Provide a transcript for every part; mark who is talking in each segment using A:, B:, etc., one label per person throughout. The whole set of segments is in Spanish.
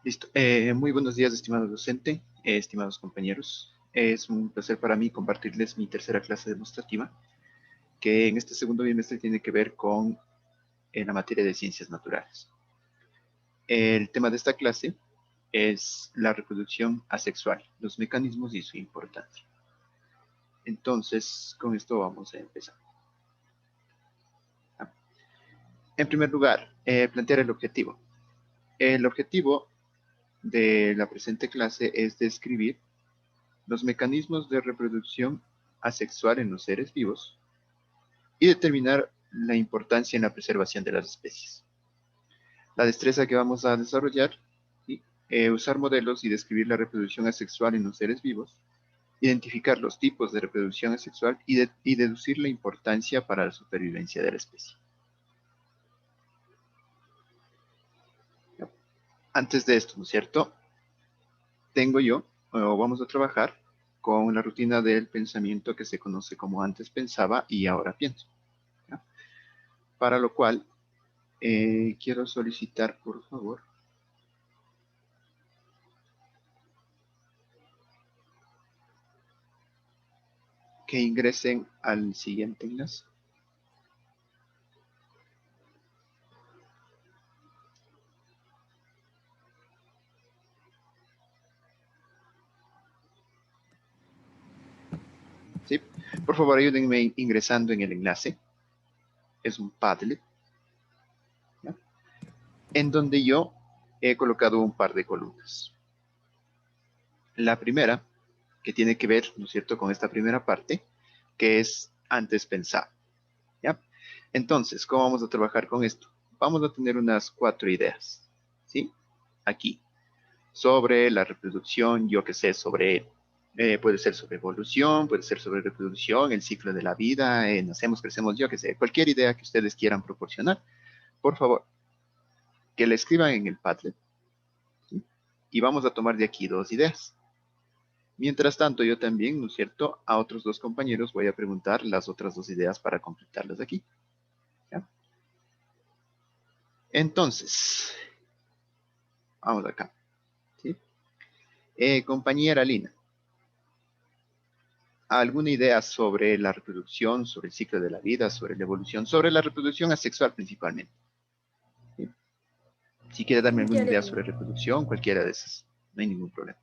A: Listo. Muy buenos días, estimado docente, estimados compañeros. Es un placer para mí compartirles mi tercera clase demostrativa, que en este segundo bimestre tiene que ver con la materia de ciencias naturales. El tema de esta clase es la reproducción asexual, los mecanismos y su importancia. Entonces, con esto vamos a empezar. En primer lugar, plantear el objetivo. El objetivo de la presente clase es describir los mecanismos de reproducción asexual en los seres vivos y determinar la importancia en la preservación de las especies. La destreza que vamos a desarrollar, ¿sí? Usar modelos y describir la reproducción asexual en los seres vivos, identificar los tipos de reproducción asexual y deducir la importancia para la supervivencia de la especie. Antes de esto, ¿no es cierto? Vamos a trabajar con la rutina del pensamiento que se conoce como antes pensaba y ahora pienso. ¿Ya? Para lo cual, quiero solicitar, por favor, que ingresen al siguiente enlace. ¿Sí? Por favor, ayúdenme ingresando en el enlace. Es un Padlet, ¿ya? En donde yo he colocado un par de columnas. La primera, que tiene que ver, ¿no es cierto?, con esta primera parte, que es antes pensado, ¿ya? Entonces, ¿cómo vamos a trabajar con esto? Vamos a tener unas 4 ideas, ¿sí? Aquí, sobre la reproducción, yo qué sé, puede ser sobre evolución, puede ser sobre reproducción, el ciclo de la vida, nacemos, crecemos, yo qué sé, cualquier idea que ustedes quieran proporcionar, por favor, que la escriban en el Padlet, ¿sí? Y vamos a tomar de aquí 2 ideas. Mientras tanto, yo también, ¿no es cierto?, a otros 2 compañeros voy a preguntar las otras 2 ideas para completarlas aquí, ¿ya? Entonces, vamos acá, ¿sí? Compañera Lina, ¿alguna idea sobre la reproducción, sobre el ciclo de la vida, sobre la evolución, sobre la reproducción asexual principalmente? ¿Sí? Si quiere darme alguna
B: Ya le
A: idea
B: digo.
A: sobre reproducción, cualquiera de esas, no hay ningún problema.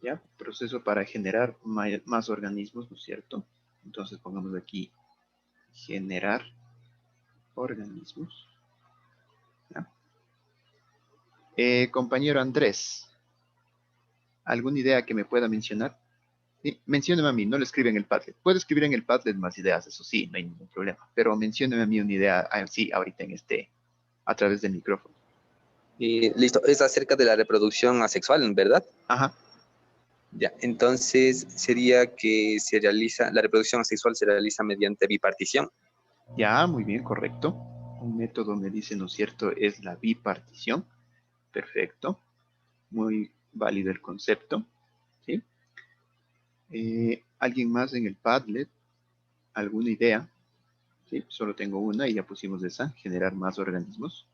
A: ¿Ya? Proceso para generar más organismos, ¿no es cierto? Entonces pongamos aquí generar organismos. ¿Ya? Compañero Andrés, ¿alguna idea que me pueda mencionar? Sí, mencióneme a mí, no lo escribe en el Padlet. Puedo escribir en el Padlet más ideas, eso sí, no hay ningún problema. Pero mencióneme a mí una idea así ahorita a través del micrófono.
C: Listo, es acerca de la reproducción asexual, ¿verdad?
A: Ajá.
C: Ya, entonces sería que la reproducción asexual se realiza mediante bipartición.
A: Ya, muy bien, correcto. Un método, me dice, ¿no es cierto?, es la bipartición. Perfecto. Muy válido el concepto. ¿Sí? ¿Alguien más en el Padlet? ¿Alguna idea? Sí, solo tengo una y ya pusimos esa, generar más organismos.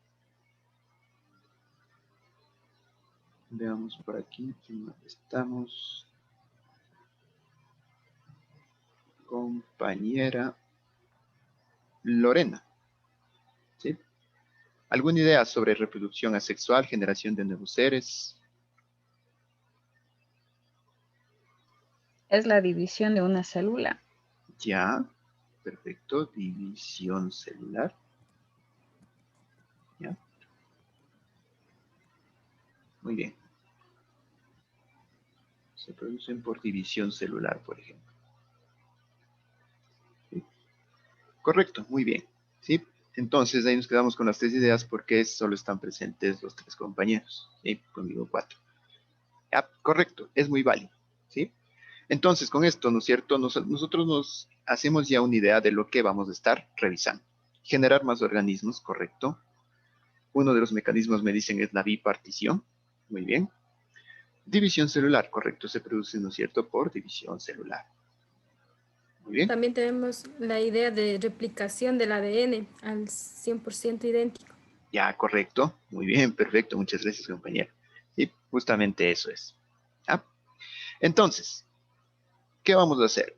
A: Veamos por aquí, ¿quién estamos? Compañera Lorena. ¿Sí? ¿Alguna idea sobre reproducción asexual, generación de nuevos seres?
D: Es la división de una célula.
A: Ya, perfecto, división celular. Ya. Muy bien. Se producen por división celular, por ejemplo. ¿Sí? Correcto, muy bien. ¿Sí? Entonces ahí nos quedamos con las 3 ideas porque solo están presentes los 3 compañeros. ¿Sí? Conmigo 4. Ya, correcto, es muy válido. ¿Sí? Entonces, con esto, ¿no es cierto? Nosotros nos hacemos ya una idea de lo que vamos a estar revisando. Generar más organismos, correcto. Uno de los mecanismos me dicen es la bipartición. Muy bien. División celular, correcto. Se produce, ¿no es cierto?, por división celular. Muy bien.
B: También tenemos la idea de replicación del ADN al 100% idéntico.
A: Ya, correcto. Muy bien, perfecto. Muchas gracias, compañero. Sí, justamente eso es. ¿Ya? Entonces, ¿qué vamos a hacer?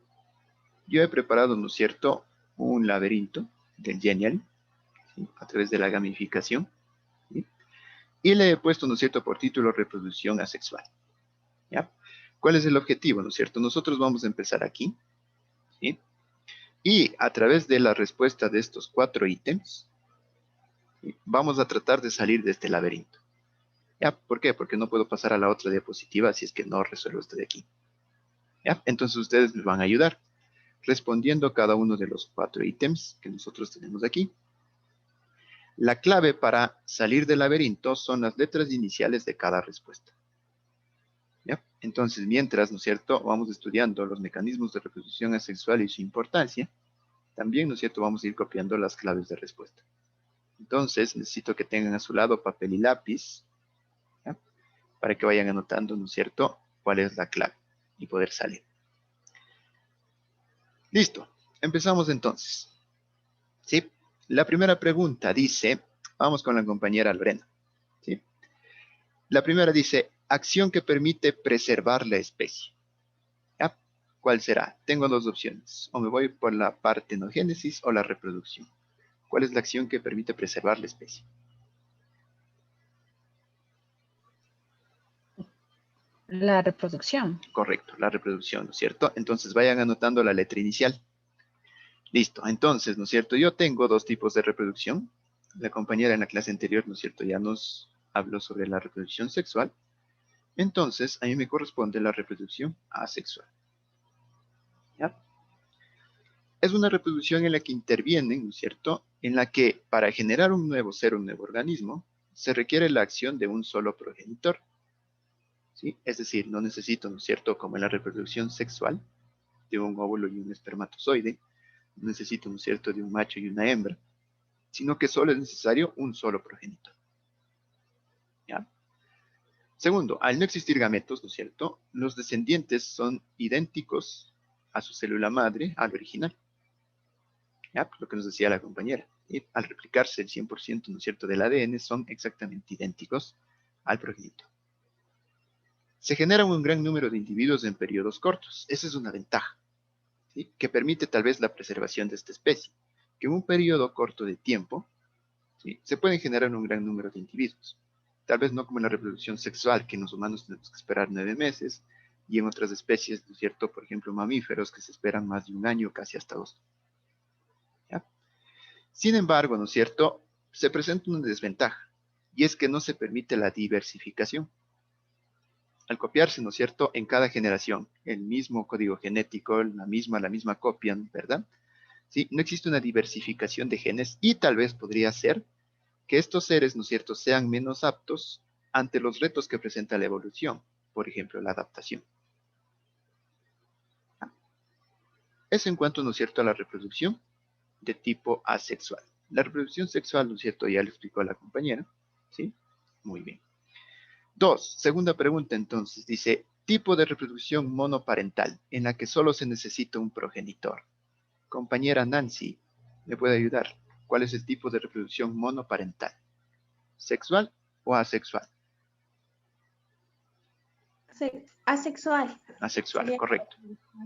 A: Yo he preparado, ¿no es cierto?, un laberinto del Genial, ¿sí?, a través de la gamificación, ¿sí?, y le he puesto, ¿no es cierto?, por título reproducción asexual. ¿Ya? ¿Cuál es el objetivo, no es cierto? Nosotros vamos a empezar aquí, ¿sí?, y a través de la respuesta de estos 4 ítems, ¿sí?, vamos a tratar de salir de este laberinto. ¿Ya? ¿Por qué? Porque no puedo pasar a la otra diapositiva si es que no resuelvo esto de aquí. ¿Ya? Entonces ustedes me van a ayudar respondiendo cada uno de los 4 ítems que nosotros tenemos aquí. La clave para salir del laberinto son las letras iniciales de cada respuesta. ¿Ya? Entonces, mientras, ¿no es cierto?, vamos estudiando los mecanismos de reproducción asexual y su importancia, también, ¿no es cierto?, vamos a ir copiando las claves de respuesta. Entonces, necesito que tengan a su lado papel y lápiz, ¿ya?, para que vayan anotando, ¿no es cierto?, cuál es la clave y poder salir. Listo, empezamos entonces. ¿Sí? La primera pregunta dice, vamos con la compañera Lorena. ¿Sí? La primera dice, acción que permite preservar la especie. ¿Ya? ¿Cuál será? Tengo 2 opciones. O me voy por la partenogénesis o la reproducción. ¿Cuál es la acción que permite preservar la especie?
D: La reproducción.
A: Correcto, la reproducción, ¿no es cierto? Entonces vayan anotando la letra inicial. Listo, entonces, ¿no es cierto? Yo tengo 2 tipos de reproducción. La compañera en la clase anterior, ¿no es cierto?, ya nos habló sobre la reproducción sexual. Entonces, a mí me corresponde la reproducción asexual. ¿Ya? Es una reproducción en la que intervienen, ¿no es cierto?, en la que para generar un nuevo ser, un nuevo organismo, se requiere la acción de un solo progenitor. ¿Sí? Es decir, no necesito, ¿no es cierto?, como en la reproducción sexual, de un óvulo y un espermatozoide, no necesito, ¿no es cierto?, de un macho y una hembra, sino que solo es necesario un solo progenitor. ¿Ya? Segundo, al no existir gametos, ¿no es cierto?, los descendientes son idénticos a su célula madre, al original. ¿Ya? Lo que nos decía la compañera. Y al replicarse el 100%, ¿no es cierto?, del ADN, son exactamente idénticos al progenitor. Se genera un gran número de individuos en periodos cortos. Esa es una ventaja, ¿sí?, que permite tal vez la preservación de esta especie. Que en un periodo corto de tiempo, ¿sí?, se pueden generar un gran número de individuos. Tal vez no como en la reproducción sexual, que en los humanos tenemos que esperar 9 meses, y en otras especies, ¿no es cierto?, por ejemplo, mamíferos, que se esperan más de un año, casi hasta 2. ¿Ya? Sin embargo, ¿no es cierto?, se presenta una desventaja, y es que no se permite la diversificación. Al copiarse, ¿no es cierto?, en cada generación, el mismo código genético, la misma copia, ¿verdad? ¿Sí? No existe una diversificación de genes, y tal vez podría ser que estos seres, ¿no es cierto?, sean menos aptos ante los retos que presenta la evolución, por ejemplo, la adaptación. Eso en cuanto, ¿no es cierto?, a la reproducción de tipo asexual. La reproducción sexual, ¿no es cierto?, ya lo explicó la compañera, ¿sí? Muy bien. 2, segunda pregunta entonces, dice, tipo de reproducción monoparental, en la que solo se necesita un progenitor. Compañera Nancy, ¿me puede ayudar? ¿Cuál es el tipo de reproducción monoparental? ¿Sexual o asexual?
E: Asexual.
A: Asexual,
E: Sería
A: correcto.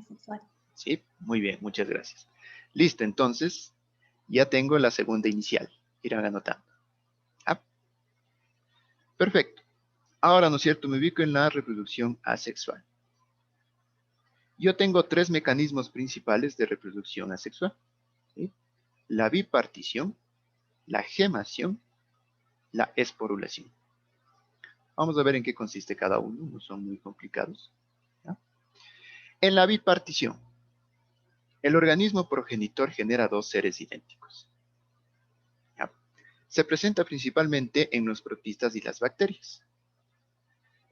E: asexual.
A: Sí, muy bien, muchas gracias. Listo, entonces, ya tengo la segunda inicial. Irán anotando. Ah, perfecto. Ahora, ¿no es cierto?, me ubico en la reproducción asexual. Yo tengo 3 mecanismos principales de reproducción asexual, ¿sí? La bipartición, la gemación, la esporulación. Vamos a ver en qué consiste cada uno, no son muy complicados. ¿Ya? En la bipartición, el organismo progenitor genera 2 seres idénticos. ¿Ya? Se presenta principalmente en los protistas y las bacterias.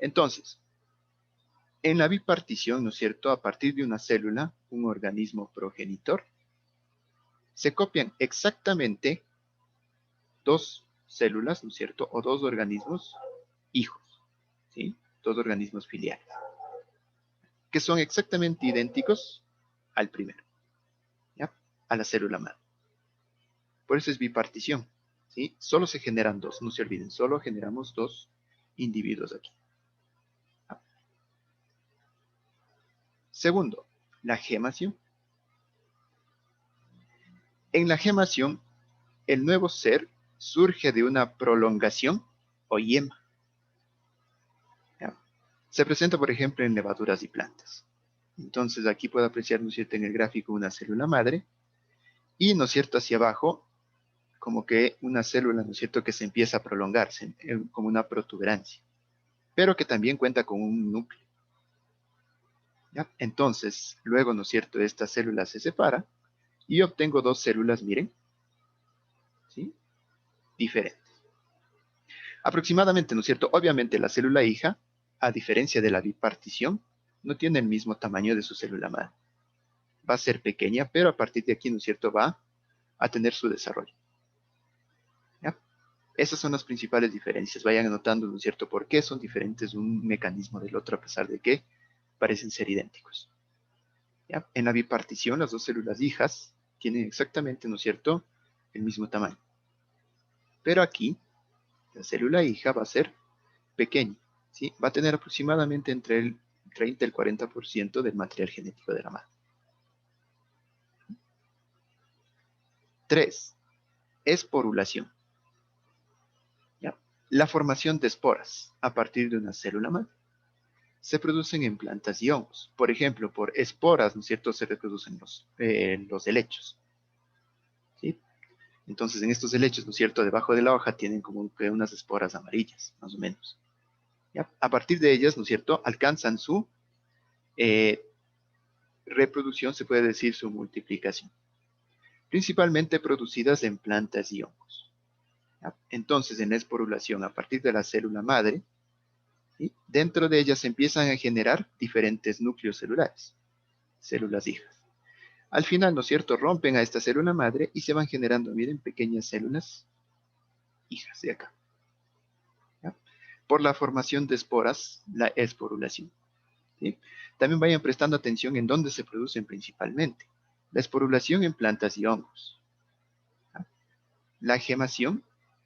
A: Entonces, en la bipartición, ¿no es cierto?, a partir de una célula, un organismo progenitor se copian exactamente dos células, ¿no es cierto? O dos organismos hijos, ¿sí? Dos organismos filiales, que son exactamente idénticos al primero, ¿ya? A la célula madre. Por eso es bipartición, ¿sí? Solo se generan dos, no se olviden, solo generamos dos individuos aquí. ¿Ya? Segundo, la gemación. En la gemación, el nuevo ser surge de una prolongación o yema. ¿Ya? Se presenta, por ejemplo, en levaduras y plantas. Entonces, aquí puedo apreciar, ¿no es cierto?, en el gráfico una célula madre y, ¿no es cierto?, hacia abajo, como que una célula, ¿no es cierto?, que se empieza a prolongarse, como una protuberancia, pero que también cuenta con un núcleo. ¿Ya? Entonces, luego, ¿no es cierto?, esta célula se separa y obtengo dos células, miren, ¿sí?, diferentes. Aproximadamente, ¿no es cierto? Obviamente la célula hija, a diferencia de la bipartición, no tiene el mismo tamaño de su célula madre. Va a ser pequeña, pero a partir de aquí, ¿no es cierto?, va a tener su desarrollo. ¿Ya? Esas son las principales diferencias. Vayan anotando, ¿no es cierto?, por qué son diferentes un mecanismo del otro, a pesar de que parecen ser idénticos. ¿Ya? En la bipartición, las dos células hijas tienen exactamente, ¿no es cierto?, el mismo tamaño. Pero aquí, la célula hija va a ser pequeña, ¿sí? Va a tener aproximadamente entre el 30 y el 40% del material genético de la madre. 3. Esporulación. ¿Ya? La formación de esporas a partir de una célula madre se producen en plantas y hongos. Por ejemplo, por esporas, ¿no es cierto?, se reproducen los helechos, ¿sí? Entonces, en estos helechos, ¿no es cierto?, debajo de la hoja tienen como que unas esporas amarillas, más o menos. ¿Ya? A partir de ellas, ¿no es cierto?, alcanzan su reproducción, se puede decir su multiplicación, principalmente producidas en plantas y hongos. ¿Ya? Entonces, en la esporulación, a partir de la célula madre, ¿sí?, dentro de ellas se empiezan a generar diferentes núcleos celulares, células hijas. Al final, ¿no es cierto?, rompen a esta célula madre y se van generando, miren, pequeñas células hijas de acá. ¿Ya? Por la formación de esporas, la esporulación. ¿Sí? También vayan prestando atención en dónde se producen principalmente. La esporulación en plantas y hongos. ¿Ya? La gemación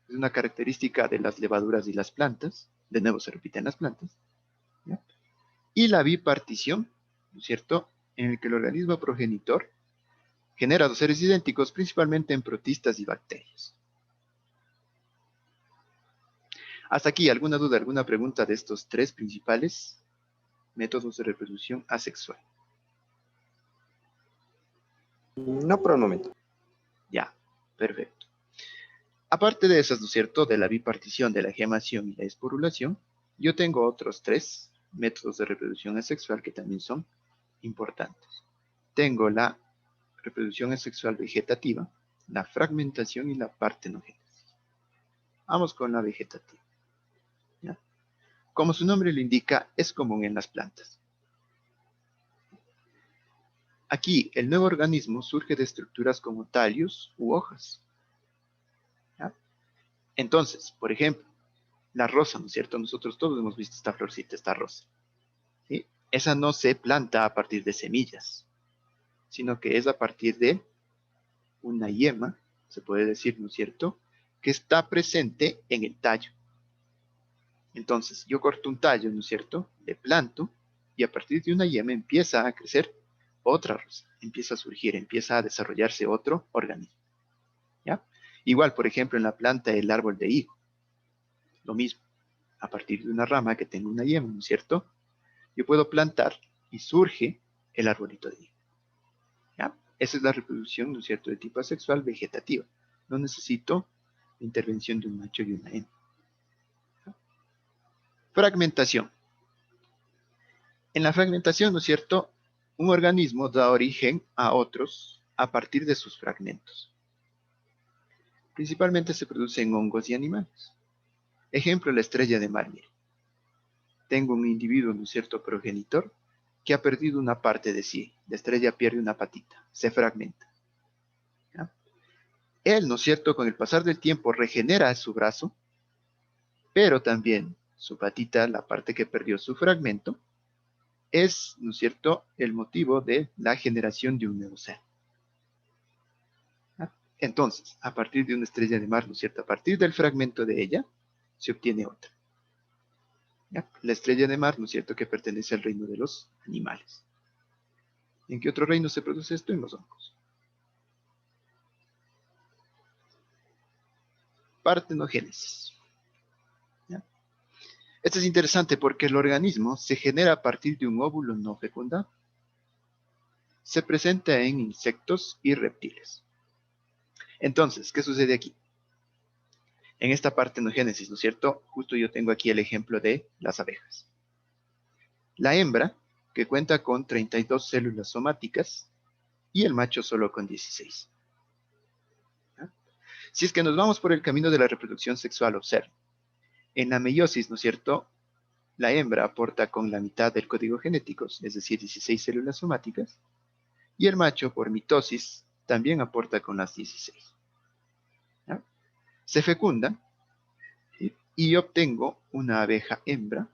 A: es una característica de las levaduras y las plantas. De nuevo se repite en las plantas. ¿Ya? Y la bipartición, ¿no es cierto?, en el que el organismo progenitor genera dos seres idénticos, principalmente en protistas y bacterias. Hasta aquí, ¿alguna duda, alguna pregunta de estos tres principales métodos de reproducción asexual?
C: No por el momento.
A: Ya, perfecto. Aparte de esas, ¿no es cierto?, de la bipartición, de la gemación y la esporulación, yo tengo otros tres métodos de reproducción asexual que también son importantes. Tengo la reproducción asexual vegetativa, la fragmentación y la partenogénesis. Vamos con la vegetativa. ¿Ya? Como su nombre lo indica, es común en las plantas. Aquí, el nuevo organismo surge de estructuras como tallos u hojas. ¿Ya? Entonces, por ejemplo, la rosa, ¿no es cierto? Nosotros todos hemos visto esta florcita, esta rosa. ¿Sí? Esa no se planta a partir de semillas, sino que es a partir de una yema, se puede decir, ¿no es cierto?, que está presente en el tallo. Entonces, yo corto un tallo, ¿no es cierto?, le planto, y a partir de una yema empieza a crecer otra rosa, empieza a surgir, empieza a desarrollarse otro organismo. ¿Ya? Igual, por ejemplo, en la planta del árbol de higo, lo mismo. A partir de una rama que tenga una yema, ¿no es cierto?, yo puedo plantar y surge el arbolito de higo. ¿Ya? Esa es la reproducción, ¿no es cierto?, de tipo asexual vegetativa. No necesito la intervención de un macho y una hembra. ¿Ya? Fragmentación. En la fragmentación, ¿no es cierto?, un organismo da origen a otros a partir de sus fragmentos. Principalmente se produce en hongos y animales. Ejemplo, la estrella de mar. Mire. Tengo un individuo, ¿no es cierto?, progenitor, que ha perdido una parte de sí. La estrella pierde una patita, se fragmenta. ¿Ya? Él, ¿no es cierto?, con el pasar del tiempo regenera su brazo, pero también su patita, la parte que perdió su fragmento, es, ¿no es cierto?, el motivo de la generación de un nuevo ser. ¿Ah? Entonces, a partir de una estrella de mar, ¿no es cierto?, a partir del fragmento de ella, se obtiene otra. ¿Ya? La estrella de mar, ¿no es cierto?, que pertenece al reino de los animales. ¿En qué otro reino se produce esto? En los hongos. Partenogénesis. ¿Ya? Esto es interesante porque el organismo se genera a partir de un óvulo no fecundado. Se presenta en insectos y reptiles. Entonces, ¿qué sucede aquí? En esta partenogénesis, ¿no es cierto? Justo yo tengo aquí el ejemplo de las abejas. La hembra, que cuenta con 32 células somáticas, y el macho solo con 16. ¿Ya? Si es que nos vamos por el camino de la reproducción sexual, observen. En la meiosis, ¿no es cierto?, la hembra aporta con la mitad del código genético, es decir, 16 células somáticas, y el macho, por mitosis, también aporta con las 16. ¿Ya? Se fecunda, ¿sí?, y obtengo una abeja hembra,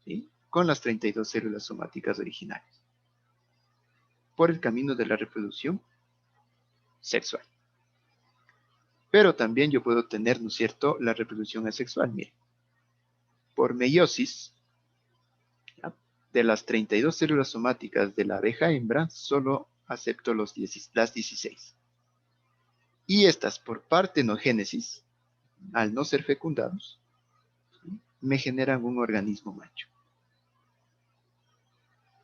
A: ¿sí?, con las 32 células somáticas originales, por el camino de la reproducción sexual. Pero también yo puedo tener, ¿no es cierto?, la reproducción asexual. Miren, por meiosis, ¿ya?, de las 32 células somáticas de la abeja hembra, solo acepto las 16. Y estas, por partenogénesis, al no ser fecundados, ¿sí?, me generan un organismo macho.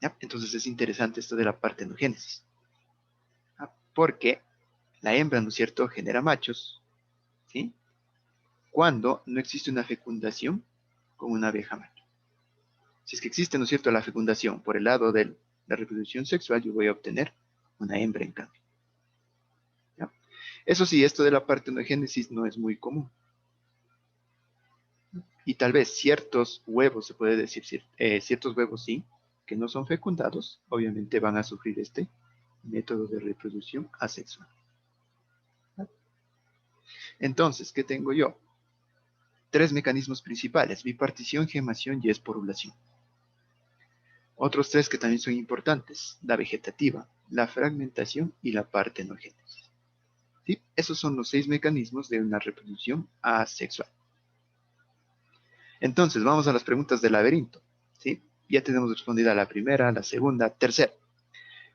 A: ¿Ya? Entonces es interesante esto de la partenogénesis. ¿Ya? Porque la hembra, ¿no es cierto?, genera machos, ¿sí?, cuando no existe una fecundación con una abeja macho. Si es que existe, ¿no es cierto?, la fecundación por el lado de la reproducción sexual, yo voy a obtener una hembra en cambio. ¿Ya? Eso sí, esto de la partenogénesis no es muy común. Y tal vez ciertos huevos, se puede decir, ciertos huevos sí, que no son fecundados, obviamente van a sufrir este método de reproducción asexual. Entonces, ¿qué tengo yo? Tres mecanismos principales: bipartición, gemación y esporulación. Otros tres que también son importantes: la vegetativa, la fragmentación y la partenogénesis. ¿Sí? Esos son los 6 mecanismos de una reproducción asexual. Entonces, vamos a las preguntas del laberinto. ¿Sí? Ya tenemos respondida la primera, la segunda, tercera.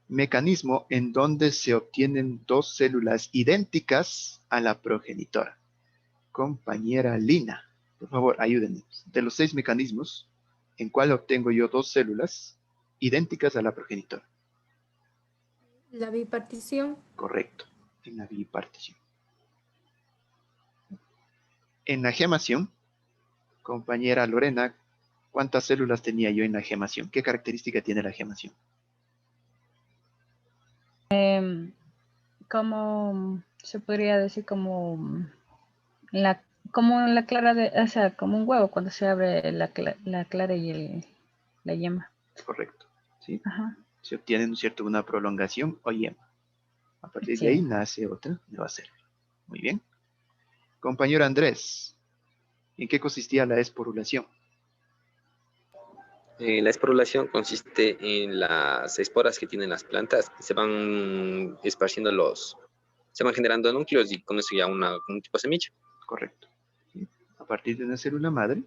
A: Mecanismo en donde se obtienen dos células idénticas a la progenitora. Compañera Lina, por favor, ayúdenme. De los 6 mecanismos, ¿en cuál obtengo yo dos células idénticas a la progenitora?
B: La bipartición.
A: Correcto, en la bipartición. En la gemación, compañera Lorena, ¿cuántas células tenía yo en la gemación? ¿Qué característica tiene la gemación?
D: Como se podría decir como la clara de, o sea, como un huevo cuando se abre la clara y la yema.
A: Correcto, ¿sí?
D: Ajá.
A: Se obtiene, ¿no es cierto?, una prolongación o yema. A partir de
D: Sí.
A: ahí nace otra nueva célula. Muy bien. Compañero Andrés, ¿en qué consistía la esporulación?
C: La esporulación consiste en las esporas que tienen las plantas. Se van esparciendo se van generando núcleos y con eso ya un tipo de semilla.
A: Correcto, ¿sí? A partir de una célula madre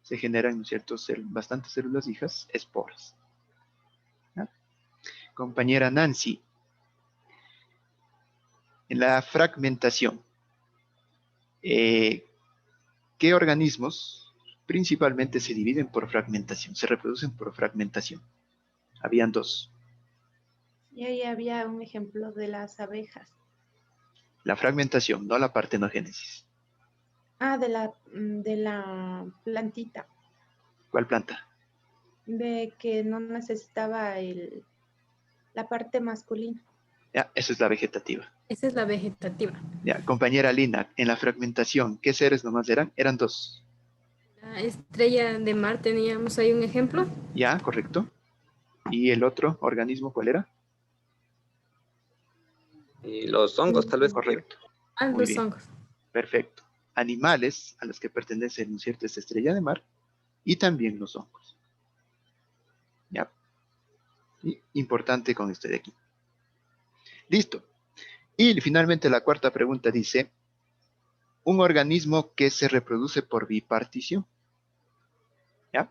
A: se generan, ¿no es cierto?, bastantes células hijas, esporas. ¿Ya? Compañera Nancy, en la fragmentación, ¿qué organismos principalmente se dividen por fragmentación? Se reproducen por fragmentación. Habían dos.
E: Y ahí había un ejemplo de las abejas.
A: La fragmentación, no la partenogénesis.
E: Ah, de la plantita,
A: ¿Cuál planta?
E: de que no necesitaba la parte masculina.
A: Ya, esa es la vegetativa.
B: Esa es la vegetativa.
A: Ya, compañera Lina, en la fragmentación, ¿qué seres nomás eran? Eran dos.
B: La estrella de mar teníamos ahí un ejemplo.
A: Ya, correcto. ¿Y el otro organismo cuál era?
C: Los hongos, tal vez.
A: Correcto. Muy
B: los
A: bien.
B: hongos.
A: Perfecto. Animales a los que pertenece, ¿no es cierto?, esta estrella de mar, y también los hongos. ¿Ya? ¿Sí? Importante con esto de aquí. Listo. Y finalmente la cuarta pregunta dice, un organismo que se reproduce por bipartición. ¿Ya?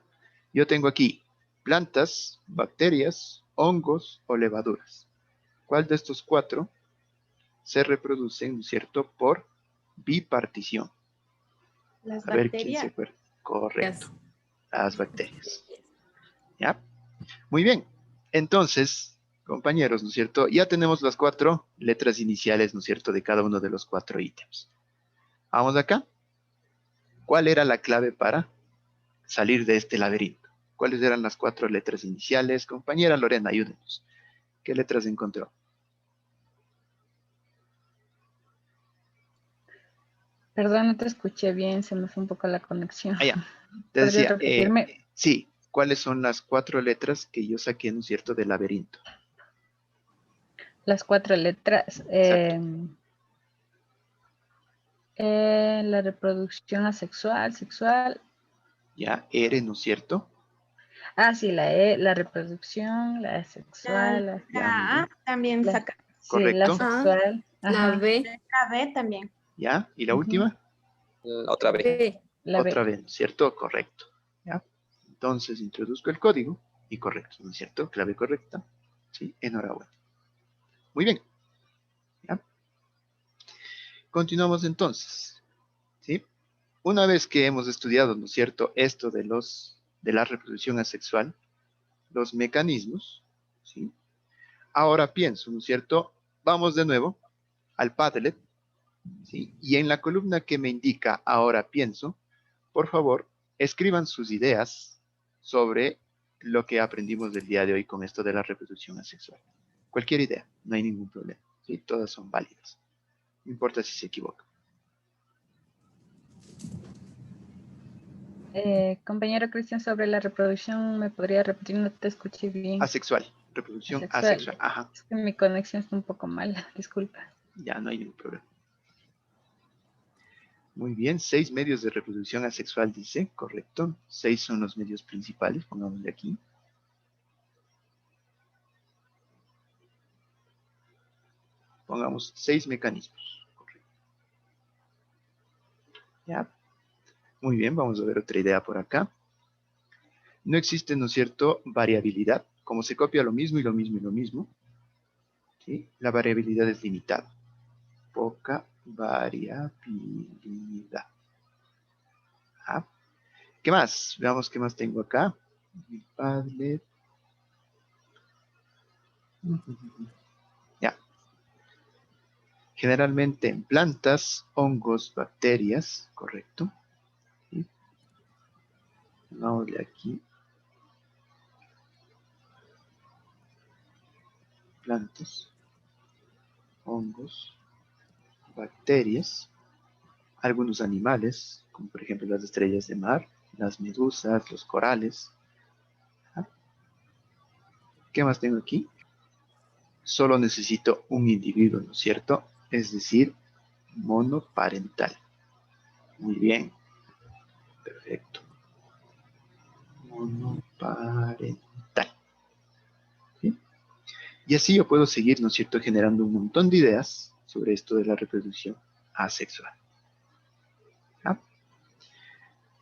A: Yo tengo aquí plantas, bacterias, hongos o levaduras. ¿Cuál de estos cuatro se reproducen, ¿no es cierto?, por bipartición?
E: Las
A: A ver quién se
E: bacterias.
A: acuerda. Correcto, las bacterias. ¿Ya? Muy bien. Entonces, compañeros, ¿no es cierto? Ya tenemos las 4 letras iniciales, ¿no es cierto?, de cada uno de los 4 ítems. Vamos acá. ¿Cuál era la clave para salir de este laberinto? ¿Cuáles eran las 4 letras iniciales? Compañera Lorena, ayúdenos. ¿Qué letras encontró?
D: Perdón, no te escuché bien, se me fue un poco la conexión.
A: Allá. Te
D: ¿Podrías
A: decía,
D: repetirme?
A: sí, ¿cuáles son las 4 letras que yo saqué, ¿no es cierto?, del laberinto?
D: Las 4 letras.
A: Exacto.
D: La reproducción asexual, sexual.
A: Ya, R, ¿no es cierto?
D: Ah, sí, la E, la reproducción, la
E: La
D: asexual,
A: Ya, muy
E: letra A
A: bien.
E: también
D: la,
E: saca.
D: sí, la
A: Correcto.
B: A,
D: sexual.
B: la
D: Ajá.
B: B,
E: La B también.
A: ¿Ya? ¿Y la
D: Ujú,
A: última?
C: La otra vez.
B: B.
D: la B.
A: Otra vez, ¿no es cierto? Correcto. ¿Ya? Entonces introduzco el código y correcto, ¿no es cierto? Clave correcta. Sí, enhorabuena. Muy bien. ¿Ya? Continuamos entonces. ¿Sí? Una vez que hemos estudiado, ¿no es cierto?, esto de la reproducción asexual, los mecanismos, ¿sí? Ahora pienso, ¿no es cierto? Vamos de nuevo al Padlet, ¿sí? Y en la columna que me indica ahora pienso, por favor, escriban sus ideas sobre lo que aprendimos del día de hoy con esto de la reproducción asexual. Cualquier idea, no hay ningún problema, ¿sí? Todas son válidas. No importa si se equivocan.
D: Compañero Cristian, sobre la reproducción, ¿me podría repetir? No te escuché bien.
A: Asexual, reproducción
D: Asexual.
A: asexual. Ajá,
D: Es que mi conexión está un poco mala, disculpa.
A: ya no hay ningún problema. Muy bien, 6 medios de reproducción asexual dice, correcto. 6 son los medios principales, pongámosle aquí. Pongamos 6 mecanismos. Correcto. Ya. Muy bien, vamos a ver otra idea por acá. No existe, ¿no es cierto?, variabilidad. Como se copia lo mismo y lo mismo y lo mismo, ¿sí? La variabilidad es limitada. Poca variabilidad. Ah, ¿qué más? Veamos qué más tengo acá. Mi Padlet. Ya. Generalmente en plantas, hongos, bacterias, correcto. ¿Sí? Pongámosle aquí. Plantas, hongos, bacterias, algunos animales, como por ejemplo las estrellas de mar, las medusas, los corales. ¿Ah? ¿Qué más tengo aquí? Solo necesito un individuo, ¿no es cierto? Es decir, monoparental. Muy bien, perfecto. Monoparental. ¿Sí? Y así yo puedo seguir, ¿no es cierto?, generando un montón de ideas sobre esto de la reproducción asexual. ¿Ah?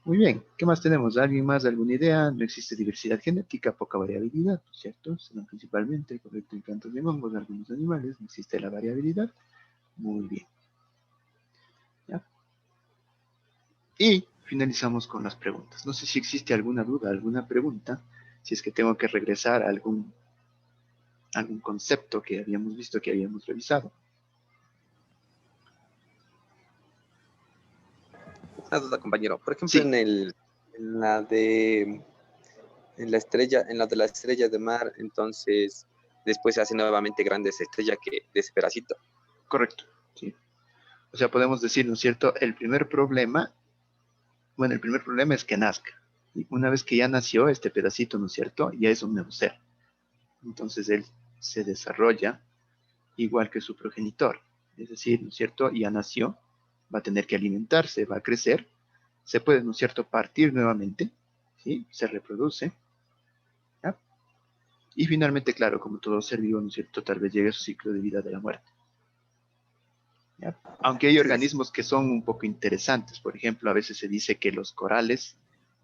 A: Muy bien, ¿qué más tenemos? ¿Alguien más? ¿Alguna idea? No existe diversidad genética, poca variabilidad, ¿cierto? Serán principalmente, correcto, en plantas de hongos, algunos animales, no existe la variabilidad. Muy bien. ¿Ya? Y finalizamos con las preguntas. No sé si existe alguna duda, alguna pregunta, si es que tengo que regresar a algún concepto que habíamos visto, que habíamos revisado.
C: Una duda, compañero. Por ejemplo,
A: Sí,
C: en la de en la de las estrellas de mar, entonces después se hace nuevamente grande esa estrella que de ese pedacito.
A: correcto. ¿Sí? O sea, podemos decir, ¿no es cierto? El primer problema es que nazca. Y una vez que ya nació este pedacito, ¿no es cierto? Ya es un nuevo ser. Entonces él se desarrolla igual que su progenitor. Es decir, ¿no es cierto? Ya nació, va a tener que alimentarse, va a crecer, se puede, ¿no es cierto?, partir nuevamente, ¿sí? Se reproduce, ¿ya? Y finalmente, claro, como todo ser vivo, ¿no es cierto?, tal vez llegue a su ciclo de vida de la muerte. ¿Ya? Aunque hay organismos que son un poco interesantes, por ejemplo, a veces se dice que los corales,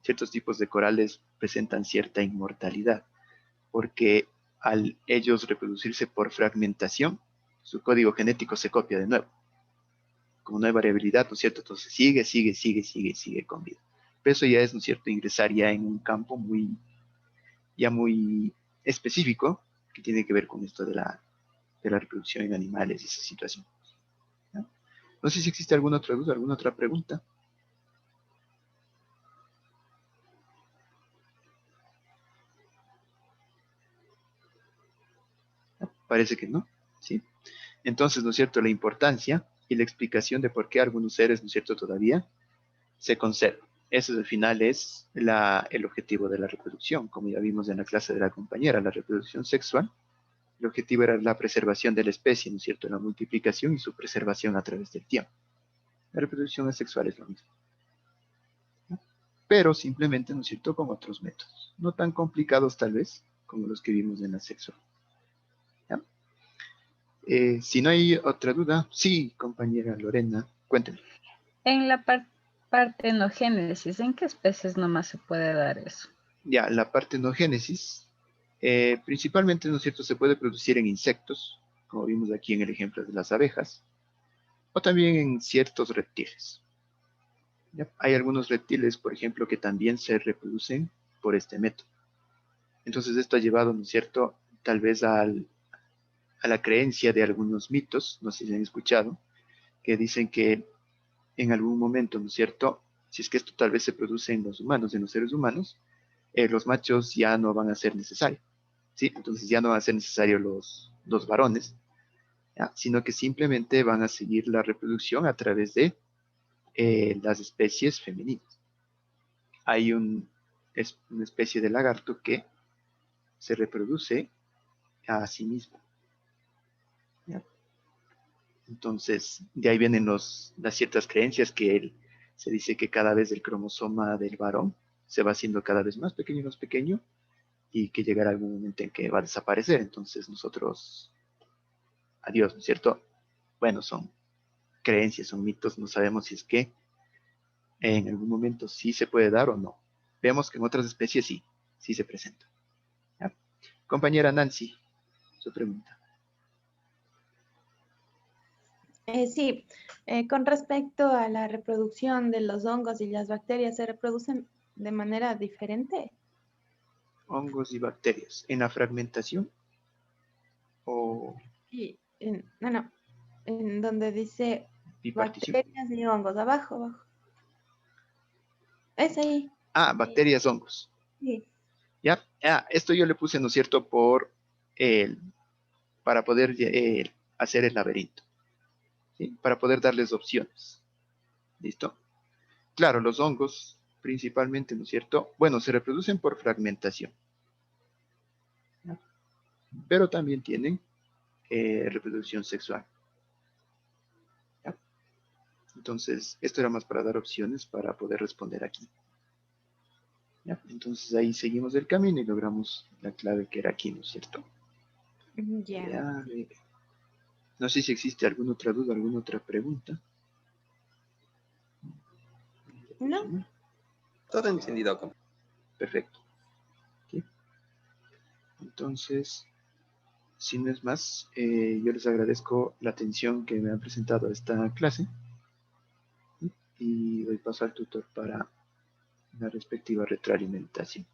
A: ciertos tipos de corales presentan cierta inmortalidad, porque al ellos reproducirse por fragmentación, su código genético se copia de nuevo. Como no hay variabilidad, ¿no es cierto? Entonces sigue con vida. Pero eso ya es, ¿no es cierto?, ingresar ya en un campo muy específico que tiene que ver con esto de la reproducción en animales y esa situación. ¿No? No sé si existe alguna otra duda, alguna otra pregunta. Parece que no, ¿sí? Entonces, ¿no es cierto?, la importancia y la explicación de por qué algunos seres, ¿no es cierto?, todavía se conservan. Eso al final es el objetivo de la reproducción, como ya vimos en la clase de la compañera, la reproducción sexual. El objetivo era la preservación de la especie, ¿no es cierto?, la multiplicación y su preservación a través del tiempo. La reproducción sexual es lo mismo, ¿no? Pero simplemente, ¿no es cierto?, con otros métodos, no tan complicados tal vez como los que vimos en la sexual. Si no hay otra duda, sí, compañera Lorena, cuénteme.
D: En la partenogénesis, ¿en qué especies nomás se puede dar eso?
A: Ya, la partenogénesis, principalmente, ¿no es cierto?, se puede producir en insectos, como vimos aquí en el ejemplo de las abejas, o también en ciertos reptiles. ¿Ya? Hay algunos reptiles, por ejemplo, que también se reproducen por este método. Entonces esto ha llevado, ¿no es cierto?, tal vez a la creencia de algunos mitos, no sé si han escuchado, que dicen que en algún momento, ¿no es cierto?, si es que esto tal vez se produce en los humanos, en los seres humanos, los machos ya no van a ser necesarios, ¿sí? Entonces ya no van a ser necesarios los varones, ¿ya? Sino que simplemente van a seguir la reproducción a través de las especies femeninas. Hay una especie de lagarto que se reproduce a sí mismo, ¿ya? Entonces, de ahí vienen las ciertas creencias que se dice que cada vez el cromosoma del varón se va haciendo cada vez más pequeño y más pequeño y que llegará algún momento en que va a desaparecer. Entonces nosotros, adiós, ¿no es cierto? Bueno, son creencias, son mitos, no sabemos si es que en algún momento sí se puede dar o no. Vemos que en otras especies sí se presenta. ¿Ya? Compañera Nancy, su pregunta.
E: Sí, con respecto a la reproducción de los hongos y las bacterias, ¿se reproducen de manera diferente?
A: Hongos y bacterias. ¿En la fragmentación o
E: Sí, no, en donde dice
A: bipartición?
E: bacterias y hongos, abajo. Es ahí.
A: Ah, bacterias, hongos.
E: Sí.
A: ¿Ya? Esto yo le puse, ¿no es cierto?, para poder hacer el laberinto, ¿sí? Para poder darles opciones. ¿Listo? Claro, los hongos principalmente, ¿no es cierto? Bueno, se reproducen por fragmentación, ¿ya? Pero también tienen reproducción sexual, ¿ya? Entonces, esto era más para dar opciones para poder responder aquí, ¿ya? Entonces ahí seguimos el camino y logramos la clave que era aquí, ¿no es cierto?
E: Ya.
A: No sé si existe alguna otra duda, alguna otra pregunta.
E: No.
C: Todo entendido.
A: Perfecto. ¿Sí? Entonces, si no es más, yo les agradezco la atención que me han presentado a esta clase, ¿sí? Y doy paso al tutor para la respectiva retroalimentación.